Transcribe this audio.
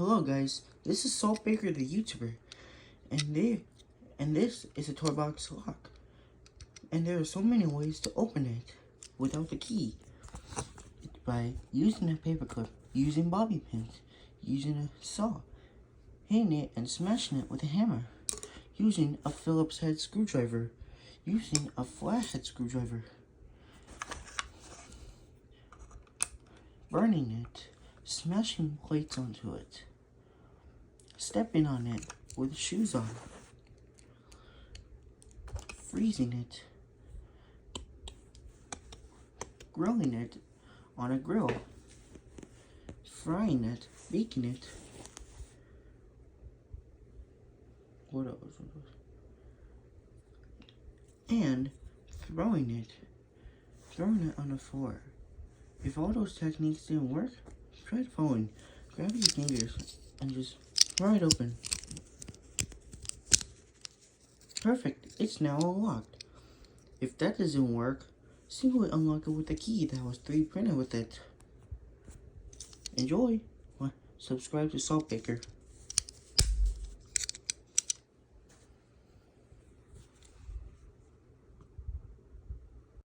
Hello guys, this is Salt Baker the YouTuber, and this is a TOYBOX lock. And there are so many ways to open it without the key. By using a paperclip, using bobby pins, using a saw, hitting it and smashing it with a hammer, using a Phillips head screwdriver, using a flathead screwdriver, burning it, smashing plates onto it, stepping on it with shoes on, freezing it, grilling it on a grill, frying it, baking it, what else? And throwing it on the floor. If all those techniques didn't work, try the following. Grab your fingers and just pry it open. Perfect, it's now unlocked. If that doesn't work, simply unlock it with the key that was 3D printed with it. Enjoy! Subscribe to Salt Baker.